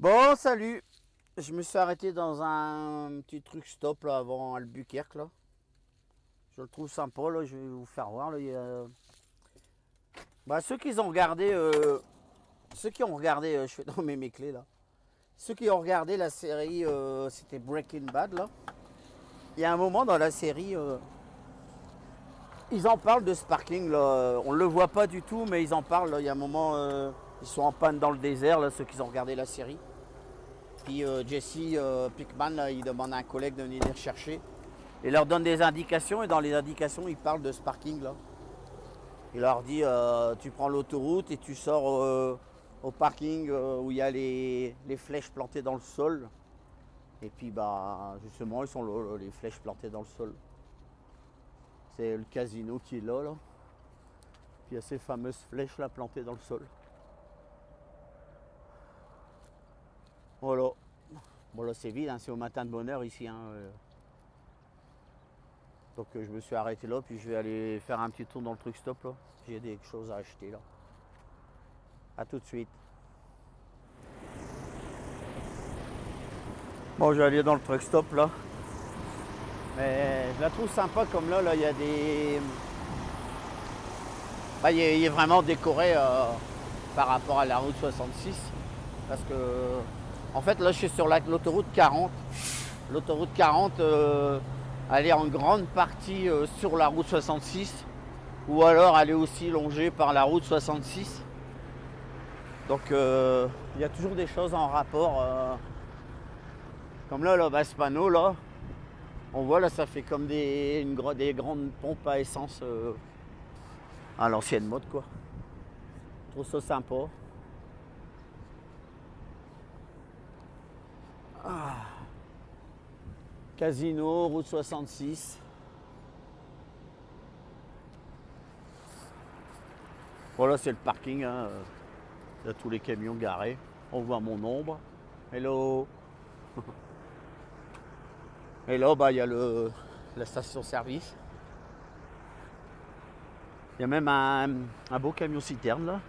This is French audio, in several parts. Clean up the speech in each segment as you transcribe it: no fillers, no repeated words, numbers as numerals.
Bon, salut. Je me suis arrêté dans un petit truc stop là avant Albuquerque là. Je le trouve sympa là. Je vais vous faire voir là. Bah, ceux qui ont regardé, je fais nommer mes clés là. Ceux qui ont regardé la série, c'était Breaking Bad là. Il y a un moment dans la série, ils en parlent de ce parking là. On le voit pas du tout, mais ils en parlent là. Il y a un moment, ils sont en panne dans le désert là. Ceux qui ont regardé la série. Puis Jesse Pickman là, il demande à un collègue de venir les chercher. Il leur donne des indications et dans les indications, il parle de ce parking là. Il leur dit tu prends l'autoroute et tu sors au parking où il y a les flèches plantées dans le sol. Et puis bah justement, ils sont là, les flèches plantées dans le sol. C'est le casino qui est là, là. Puis il y a ces fameuses flèches là plantées dans le sol. Voilà. Bon là c'est vide, hein, c'est au matin de bonne heure ici. Hein. Donc je me suis arrêté là, puis je vais aller faire un petit tour dans le truc stop là. J'ai des choses à acheter là. A tout de suite. Bon, je vais aller dans le truck stop là. Mais je la trouve sympa comme là, il y a des. Bah, il est vraiment décoré par rapport à la route 66. Parce que. En fait, là, je suis sur l'autoroute 40. L'autoroute 40, elle est en grande partie sur la route 66. Ou alors, elle est aussi longée par la route 66. Donc, il y a toujours des choses en rapport. Comme là, ce panneau là. On voit là, ça fait comme des grandes pompes à essence à l'ancienne mode quoi. Je trouve ça sympa. Casino, route 66. Voilà, c'est le parking. Hein. Il y a tous les camions garés. On voit mon ombre. Hello. Et là, bah, il y a la station-service. Il y a même un beau camion citerne là.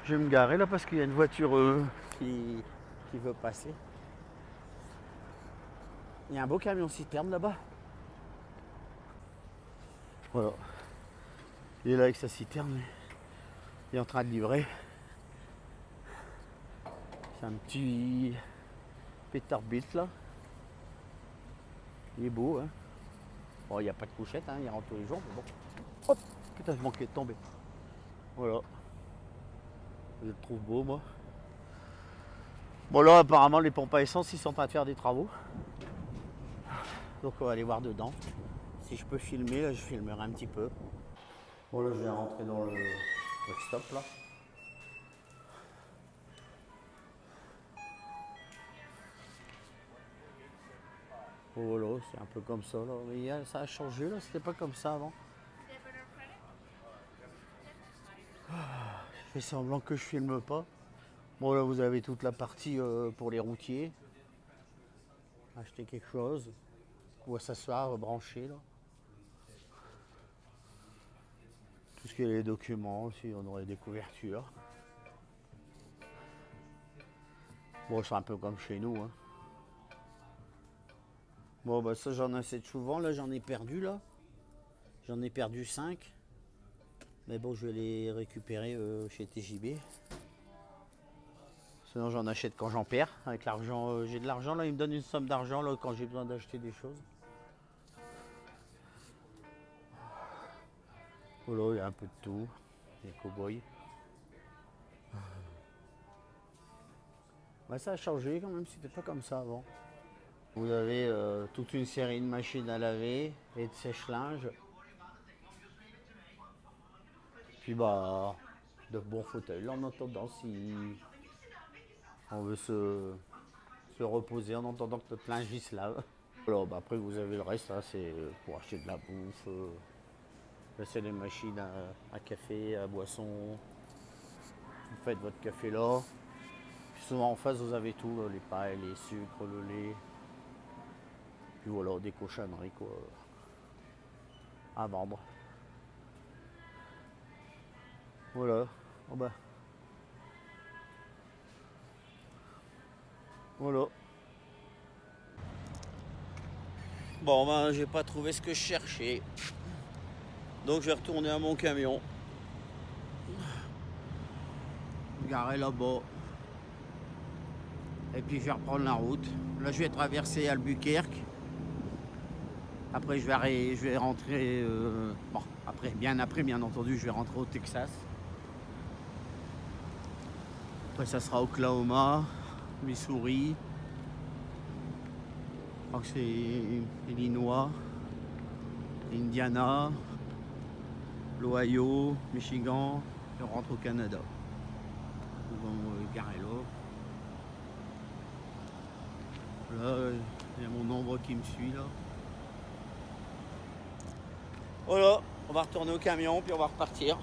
Je vais me garer là parce qu'il y a une voiture qui veut passer. Il y a un beau camion citerne là-bas. Voilà. Il est là avec sa citerne. Il est en train de livrer. C'est un petit Peterbilt là. Il est beau, hein. Bon, il n'y a pas de couchette, hein. Il rentre tous les jours, mais bon. Hop, putain, je manquais de tomber. Voilà. Je le trouve beau, moi. Bon, là, apparemment, les pompes à essence, ils sont en train de faire des travaux. Donc, on va aller voir dedans. Si je peux filmer, là, je filmerai un petit peu. Bon, là, je viens rentrer dans le truck stop, là. Voilà, c'est un peu comme ça, là. Mais ça a changé, là. C'était pas comme ça avant. Je fais semblant que je filme pas. Bon, là, vous avez toute la partie pour les routiers. Acheter quelque chose. Ou s'asseoir, brancher, là. Tout ce qui est les documents, si on aurait des couvertures. Bon, c'est un peu comme chez nous, hein. Bon, bah ça, j'en achète souvent. Là, j'en ai perdu, là. J'en ai perdu 5. Mais bon, je vais les récupérer chez TJB. Sinon, j'en achète quand j'en perds. Avec l'argent, j'ai de l'argent, là. Ils me donnent une somme d'argent, là, quand j'ai besoin d'acheter des choses. Voilà, il y a un peu de tout. Des cow-boys. Bah, ça a changé quand même, c'était pas comme ça avant. Vous avez toute une série de machines à laver et de sèche-linge. Puis bah, de bons fauteuils. Là, en attendant, si on veut se reposer en attendant que notre linge se lave. Voilà, bah, après, vous avez le reste, hein, c'est pour acheter de la bouffe. Là, c'est les machines à café, à boisson. Vous faites votre café là. Puis souvent en face, vous avez tout, là, les pailles, les sucres, le lait. Puis voilà, des cochonneries quoi, à vendre. Voilà. Oh bah. Voilà. Bon ben j'ai pas trouvé ce que je cherchais. Donc je vais retourner à mon camion. Garé là-bas. Et puis je vais reprendre la route. Là je vais traverser Albuquerque. Après je vais rentrer. Bon, après, bien entendu, je vais rentrer au Texas. Après ça sera Oklahoma, Missouri. Je crois que c'est Illinois, Indiana, l'Ohio, Michigan. Et on rentre au Canada. On va garer là. Là, il y a mon ombre qui me suit là. Voilà, on va retourner au camion puis on va repartir.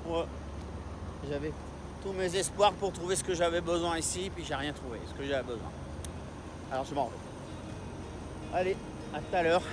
Ouais. J'avais tous mes espoirs pour trouver ce que j'avais besoin ici, puis j'ai rien trouvé, ce que j'avais besoin. Alors je m'en vais. Allez, à tout à l'heure.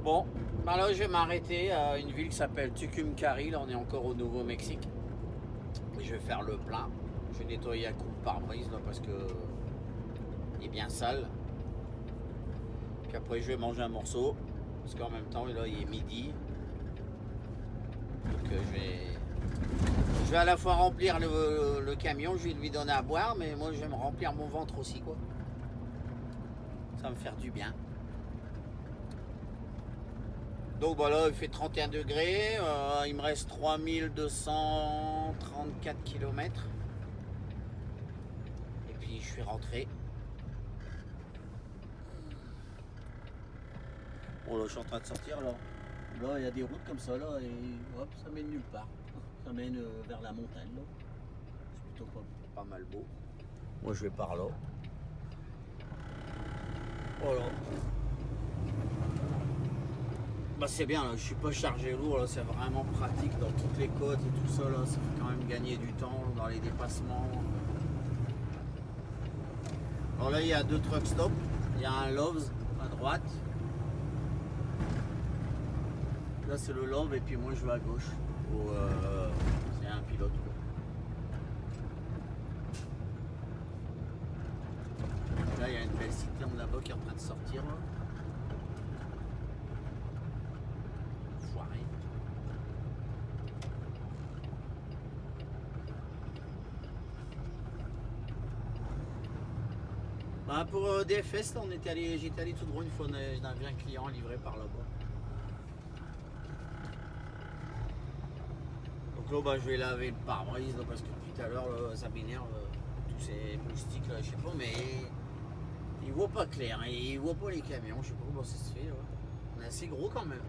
Bon, ben là je vais m'arrêter à une ville qui s'appelle Tucumcari. Là on est encore au Nouveau-Mexique. Je vais faire le plein. Je vais nettoyer à coup de pare-brise là parce que il est bien sale. Puis après je vais manger un morceau. Parce qu'en même temps là il est midi. Donc je vais à la fois remplir le camion, je vais lui donner à boire, mais moi je vais me remplir mon ventre aussi quoi. Ça va me faire du bien. Donc voilà, il fait 31 degrés, il me reste 3234 km. Et puis je suis rentré. Bon là je suis en train de sortir là. Là il y a des routes comme ça là et hop ça mène nulle part. Ça mène vers la montagne là. C'est plutôt pas mal beau. Moi je vais par là. Voilà. Bah c'est bien, là. Je suis pas chargé lourd, là. C'est vraiment pratique dans toutes les côtes et tout ça, là. Ça fait quand même gagner du temps dans les dépassements. Alors là il y a 2 truck stops, il y a un Love's à droite. Là c'est le Love et puis moi je vais à gauche. C'est un pilote. Là il y a une belle citerne là-bas qui est en train de sortir là. Bah pour DFS, j'étais allé tout droit une fois, j'avais un client livré par là-bas. Donc là bah, je vais laver le pare-brise parce que depuis tout à l'heure ça m'énerve, tous ces moustiques là, je sais pas, mais ils voient pas clair, hein, ils voient pas les camions, je sais pas comment ça se fait. Là. On est assez gros quand même.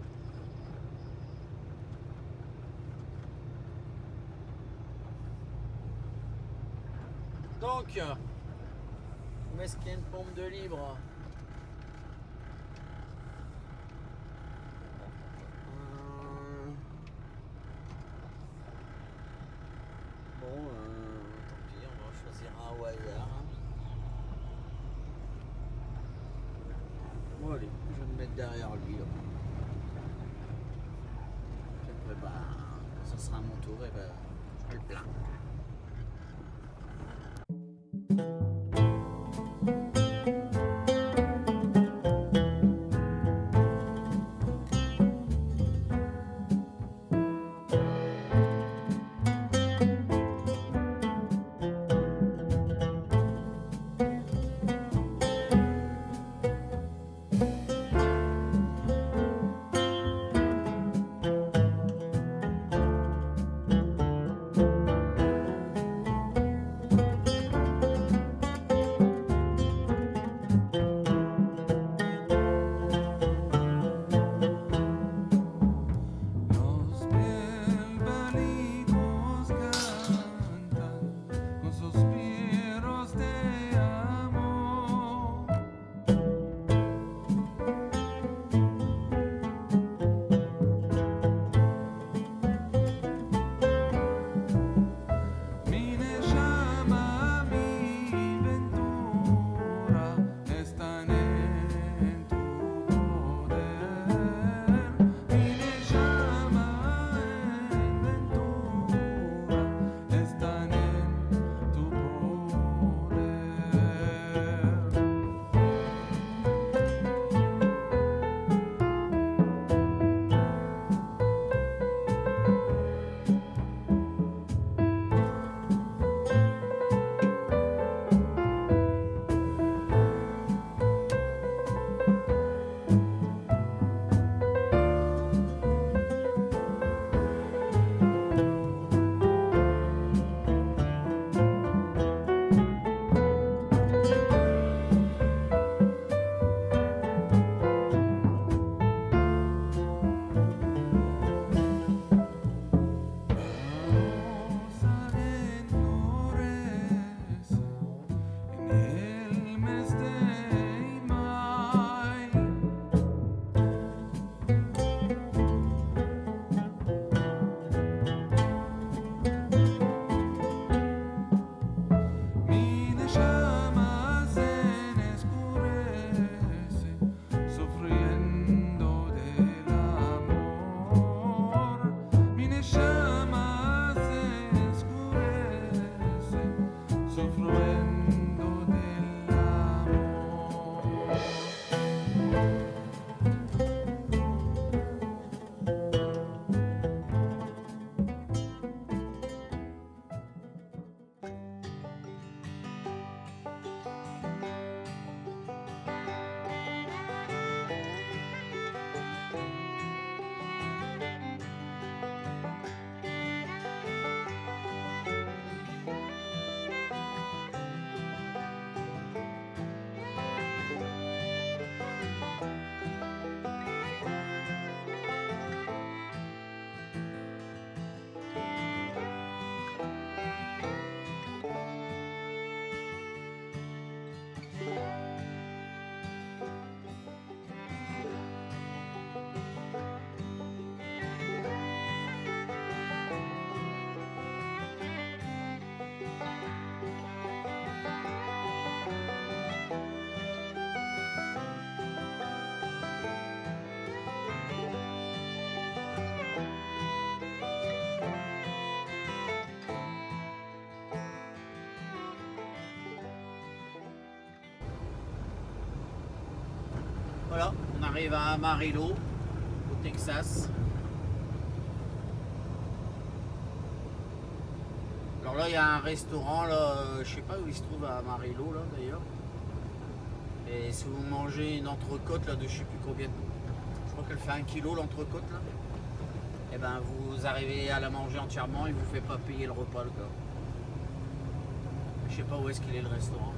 Donc, où est-ce qu'il y a une pompe de libre? Bon, tant pis, on va choisir un au hasard. Allez, je vais me mettre derrière lui. Là. Puis après, bah, quand ça sera à mon tour, et ben, je ferai le plein. Voilà, on arrive à Amarillo, au Texas. Alors là, il y a un restaurant, là, je sais pas où il se trouve à Amarillo, là d'ailleurs. Et si vous mangez une entrecôte là, de je sais plus combien, je crois qu'elle fait 1 kilo l'entrecôte là. Et ben vous arrivez à la manger entièrement, il vous fait pas payer le repas le gars. Je sais pas où est-ce qu'il est le restaurant.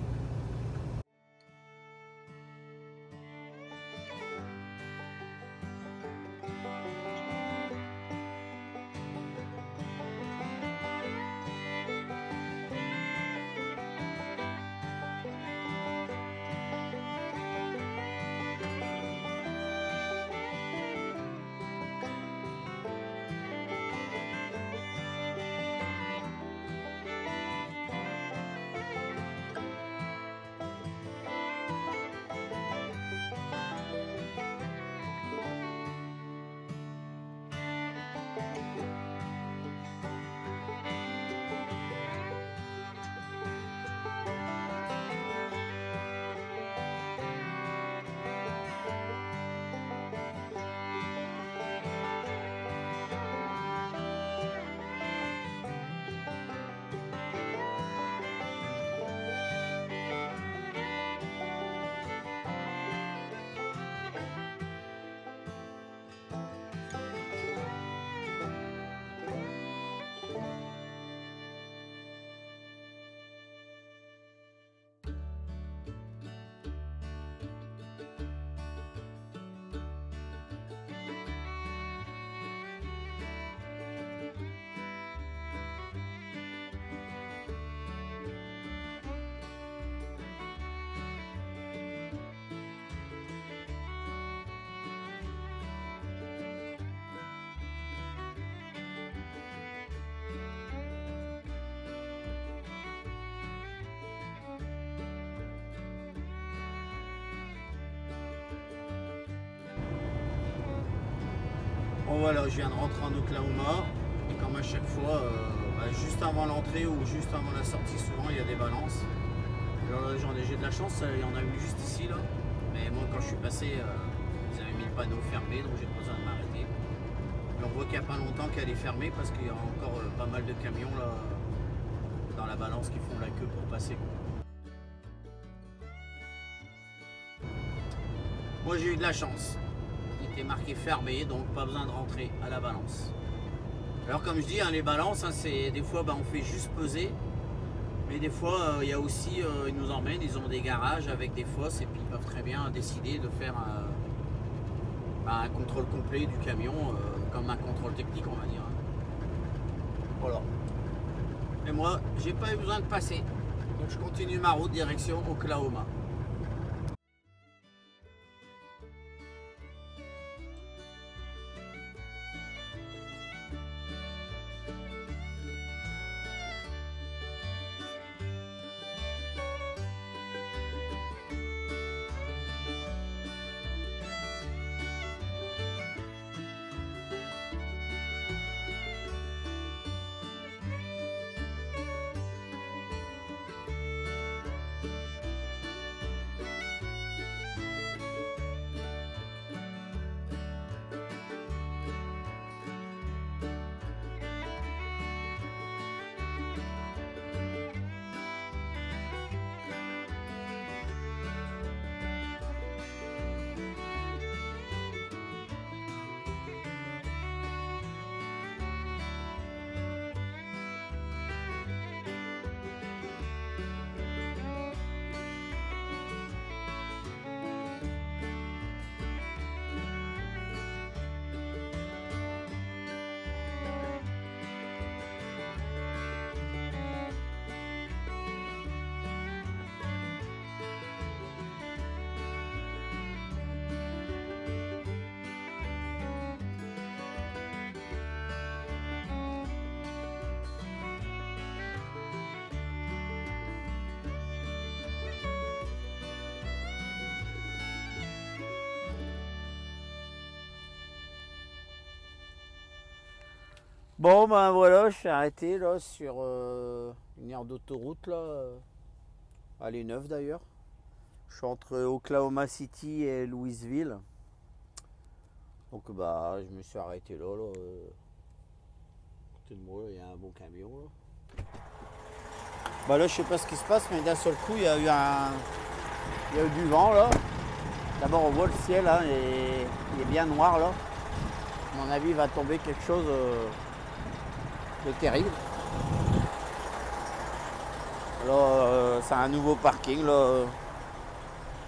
Bon voilà, je viens de rentrer en Oklahoma. Et comme à chaque fois, juste avant l'entrée ou juste avant la sortie, souvent il y a des balances. Alors là, j'ai de la chance, il y en a une juste ici là. Mais moi quand je suis passé, ils avaient mis le panneau fermé, donc j'ai pas besoin de m'arrêter. Et on voit qu'il n'y a pas longtemps qu'elle est fermée parce qu'il y a encore pas mal de camions là dans la balance qui font la queue pour passer. Moi j'ai eu de la chance. Il était marqué fermé, donc pas besoin de rentrer à la balance. Alors comme je dis, hein, les balances, hein, c'est des fois on fait juste peser. Mais des fois, il y a aussi, ils nous emmènent, ils ont des garages avec des fosses et puis ils peuvent très bien décider de faire un contrôle complet du camion, comme un contrôle technique, on va dire. Voilà. Et moi, j'ai pas eu besoin de passer. Donc je continue ma route direction Oklahoma. Bon ben voilà, je suis arrêté là sur une aire d'autoroute là. Elle est neuve d'ailleurs. Je suis entre Oklahoma City et Louisville. Donc bah je me suis arrêté là. À côté de moi, il y a un bon camion là. Bah là je sais pas ce qui se passe, mais d'un seul coup il y a eu du vent là. D'abord on voit le ciel hein, et il est bien noir là. À mon avis il va tomber quelque chose de terrible. Là c'est un nouveau parking là.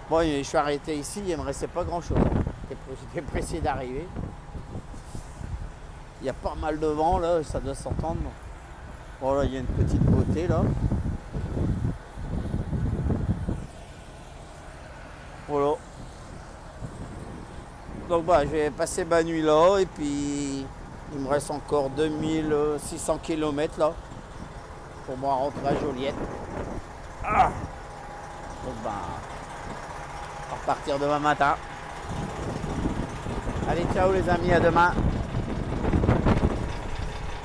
Bon je suis arrêté ici, il ne me restait pas grand chose. J'étais pressé d'arriver. Il y a pas mal de vent là, ça doit s'entendre. Bon là il y a une petite beauté là. Voilà. Donc bah je vais passer ma nuit là et puis il me reste encore 2600 km là pour moi rentrer à Joliette. Ah donc bah on va repartir demain matin. Allez ciao les amis, à demain.